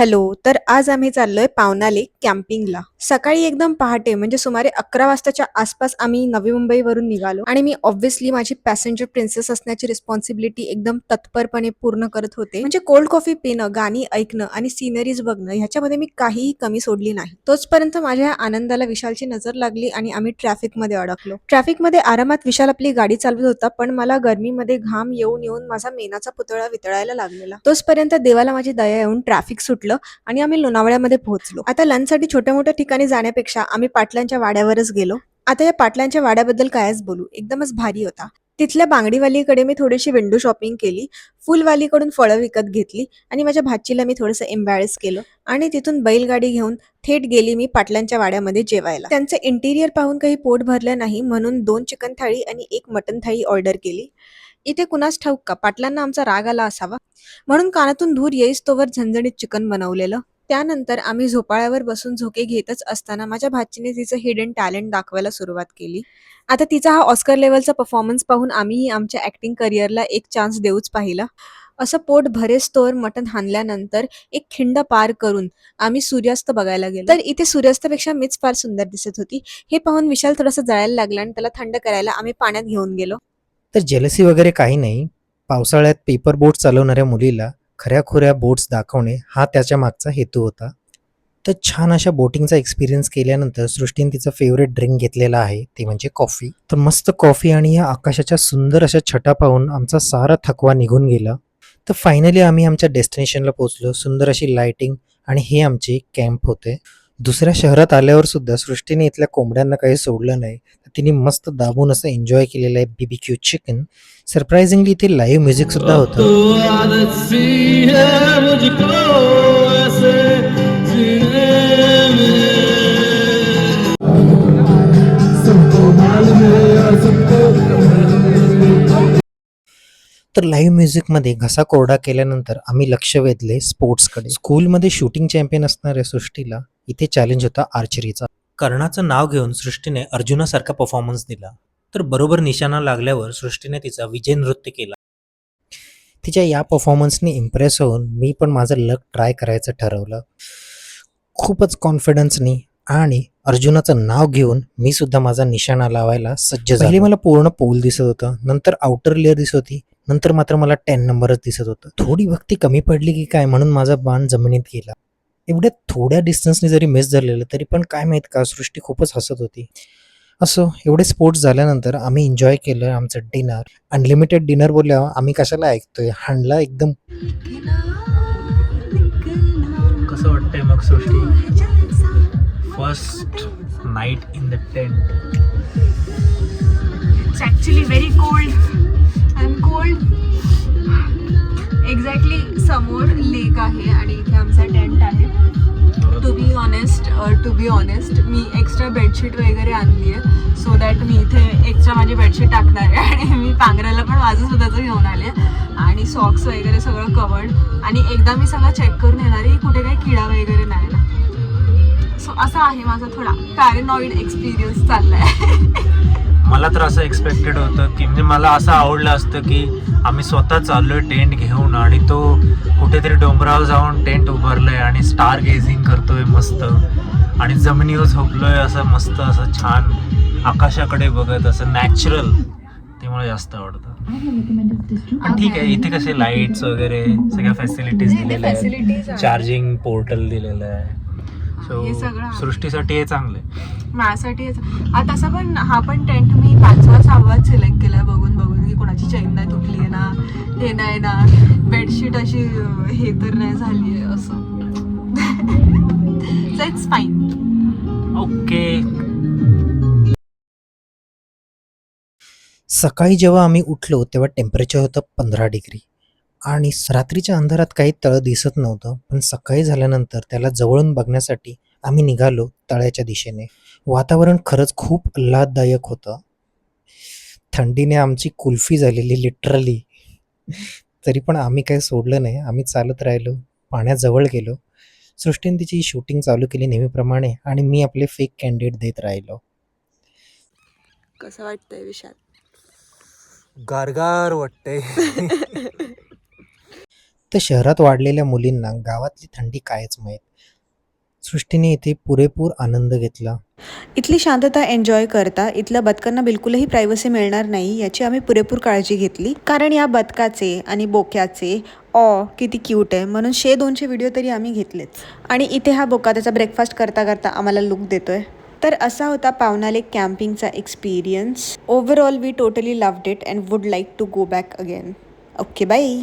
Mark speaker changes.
Speaker 1: Hello. तर आज आम्ही चाललोय पावनाली कॅम्पिंगला. सकाळी एकदम पहाटे म्हणजे सुमारे 11 वाजताच्या आसपास आम्ही नवी मुंबईवरून निघालो आणि मी ऑब्व्हियसली माझी पॅसेंजर प्रिन्सेस असण्याची रिस्पॉन्सिबिलिटी एकदम तत्परपणे पूर्ण करत होते. म्हणजे कोल्ड कॉफी पिणं, गाणी ऐकणं आणि सीनरीज बघणं ह्याच्यामध्ये मी काहीही कमी सोडली नाही. तोचपर्यंत माझ्या या आनंदाला विशालची नजर लागली आणि आम्ही ट्रॅफिकमध्ये अडकलो. ट्रॅफिकमध्ये आरामात विशाल आपली गाडी चालवत होता, पण मला गरमीमध्ये घाम येऊन येऊन माझा मेणाचा पुतळा वितळायला लागलेला. तोचपर्यंत देवाला माझी दया येऊन ट्रॅफिक सुटलं आणि आम्ही लोणावळ्यामध्ये पोहोचलो. आता लंचसाठी छोट्या मोठ्या ठिकाणी जाण्यापेक्षा आम्ही पाटलांच्या वाड्यावरच गेलो. आता या पाटलांच्या वाड्याबद्दल कायच बोलू, एकदमच भारी होता. तिथल्या बांगडीवालीकडे मी थोडीशी विंडो शॉपिंग केली, फुलवालीकडून फळं विकत घेतली आणि माझ्या भाचीला मी थोडंसं एम्बॅरेस केलं आणि तिथून बैलगाडी घेऊन थेट गेली मी पाटलांच्या वाड्यामध्ये जेवायला. त्यांचं इंटिरियर पाहून काही पोट भरलं नाही म्हणून 2 चिकन थाळी आणि 1 मटन थाळी ऑर्डर केली. इथे कुणास ठाऊक का पाटलांना आमचा राग आला असावा, म्हणून कानातून धूर येईस्तोवर झणझणीत चिकन बनवलेलं. त्यानंतर आम्ही झोपाळ्यावर बसून झोके घेतच असताना माझ्या भाचीने तिचं हिडन टॅलेंट दाखवायला सुरुवात केली. आता तिचा हा ऑस्कर लेव्हलचा परफॉर्मन्स पाहून आम्हीही आमच्या ऍक्टिंग करिअरला एक चान्स देऊच पाहिला. असं पोट भरेस्तोवर मटण हाणल्यानंतर एक खिंड पार करून आम्ही सूर्यास्त बघायला गेलो. तर इथे सूर्यास्तापेक्षा मीच फार सुंदर दिसत होती. हे पाहून विशाल थोडासा जळायला लागला आणि त्याला थंड करायला आम्ही पाण्यात घेऊन गेलो.
Speaker 2: तर जेलसी वगैरे काही नाही. पावसाळ्यात पेपर बोट चालवणाऱ्या मुलीला खऱ्याखुऱ्या बोट्स दाखवणे हा त्याच्या मागचा हेतू होता. तर छान अशा बोटिंगचा एक्सपिरियन्स केल्यानंतर सृष्टीने तिचा फेवरेट ड्रिंक घेतलेला आहे, ते म्हणजे कॉफी. तर मस्त कॉफी आणि या आकाशाच्या सुंदर अशा छटा पाहून आमचा सारा थकवा निघून गेला. तर फायनली आम्ही आमच्या डेस्टिनेशनला पोहोचलो. सुंदर अशी लाइटिंग आणि हे आमचे कॅम्प होते. दुसऱ्या शहरात आल्यावर सुद्धा सृष्टीने इथल्या कोंबड्यांना काही सोडलं नाही. तर तिने मस्त दाबून असं एन्जॉय केलेलं आहे बीबीक्यू चिकन. सरप्राइझिंगली इथे लाईव्ह म्युझिक सुद्धा
Speaker 3: अब तो
Speaker 2: होतं.
Speaker 3: आदत सी है मुझको ऐसे जीने में सबको मालूम है यार सबको
Speaker 2: तर लाईव्ह म्युझिकमध्ये घसा कोरडा केल्यानंतर आम्ही लक्ष वेधले स्पोर्ट्सकडे. स्कूलमध्ये शूटिंग चॅम्पियन असणाऱ्या सृष्टीला इथे चॅलेंज होता आर्चरीचा. कर्णाचं नाव घेऊन सृष्टीने अर्जुनासारखा परफॉर्मन्स दिला. तर बरोबर निशाणा लागल्यावर सृष्टीने तिचा विजय नृत्य केला. तिच्या या परफॉर्मन्सने इम्प्रेस होऊन मी पण माझं लक ट्राय करायचं ठरवलं. खूपच कॉन्फिडन्सनी आणि अर्जुनाचं नाव घेऊन मी सुद्धा माझा निशाणा लावायला सज्ज झालो. पहिले मला पूर्ण पोल दिसत होतं, नंतर आउटर लेअर दिसत होती, नंतर मात्र मला 10 नंबरच दिसत होतं. थोडी भक्ती कमी पडली की काय म्हणून माझा बाण जमिनीत गेला. एवढ्या थोड्या डिस्टन्सने जरी मिस झालेलं तरी पण काय माहीत का सृष्टी खूपच हसत होती. असो, एवढे स्पोर्ट्स झाल्यानंतर आम्ही एन्जॉय केलं आमचं डिनर. अनलिमिटेड डिनर बोलल्यावर आम्ही कशाला ऐकतोय, हाणला एकदम.
Speaker 4: कसं वाटतंय मग Srishti, first night in the tent?
Speaker 1: It's actually very cold. I'm cold. Exactly समोर लेक आहे आणि इथे आमचा टेंट आहे. टू बी ऑनेस्ट मी एक्स्ट्रा बेडशीट वगैरे आणली आहे सो दॅट मी इथे एक्स्ट्रा माझी बेडशीट टाकणार आहे आणि मी पांघरायला पण माझं स्वतःचं घेऊन आले आणि सॉक्स वगैरे सगळं कवर्ड. आणि एकदा मी सगळं चेक करून येणार आहे कुठे काही किडा वगैरे नाही ना. सो असा आहे माझा थोडा पॅरेनॉइड एक्सपिरियन्स चाललाय.
Speaker 4: मला तर असं एक्सपेक्टेड होतं की म्हणजे मला असं आवडलं असतं की आम्ही स्वतः चाललोय टेंट घेऊन आणि तो कुठेतरी डोंगरावर जाऊन टेंट उभारलोय आणि स्टार गेझिंग करतोय मस्त आणि जमिनीवर झोपलोय असं मस्त असं छान आकाशाकडे बघत असं नॅचरल. ते मला जास्त आवडतं. पण ठीक आहे, इथे कसे लाईट्स वगैरे सगळ्या फॅसिलिटीज दिलेल्या आहेत, चार्जिंग पोर्टल दिलेलं आहे.
Speaker 1: हे सगळं आहे.
Speaker 4: सृष्टीसाठी हे चांगलं आहे.
Speaker 1: माझ्यासाठी तसा पण हा पण टेंट मी 5वा-6वाच सिलेक्ट केलाय बघून बघून की कोणाची चेन नाही तुटली आहे ना, हे नाही ना, बेडशीट अशी हे तर नाही झाली आहे असं. So it's fine.
Speaker 4: ओके.
Speaker 2: सकाळी जेव्हा आम्ही उठलो तेव्हा टेम्परेचर होतं 15 डिग्री आणि रात्रीच्या अंधारात काही तळ दिसत नव्हतं. पण सकाळी झाल्यानंतर त्याला जवळून बघण्यासाठी आम्ही निघालो तळ्याच्या दिशेने. वातावरण खरंच खूप आल्हाददायक होतं. थंडीने आमची कुल्फी झालेली लिटरली. तरी पण आम्ही काही सोडलं नाही. आम्ही चालत राहिलो, पाण्याजवळ गेलो. सृष्टीने तिची शूटिंग चालू केली नेहमीप्रमाणे आणि मी आपले फेक कॅन्डिडेट देत राहिलो.
Speaker 1: कसं वाटतंय विशाल?
Speaker 2: गारगार वाटतंय. फक्त शहरात वाढलेल्या मुलींना गावातली थंडी कायच माहीत. सृष्टीने इथे पुरेपूर आनंद घेतला.
Speaker 5: इथली शांतता एन्जॉय करता इथल्या बदकांना बिलकुलही प्रायव्हसी मिळणार नाही याची आम्ही पुरेपूर काळजी घेतली, कारण या बदकाचे आणि बोक्याचे किती क्यूट आहे म्हणून 100-200 व्हिडिओ तरी आम्ही घेतलेच. आणि इथे हा बोका त्याचा ब्रेकफास्ट करता करता आम्हाला लुक देतोय. तर असा होता पावना लेक कॅम्पिंगचा experience. Overall we totally loved it and would like to go back again. Okay, bye.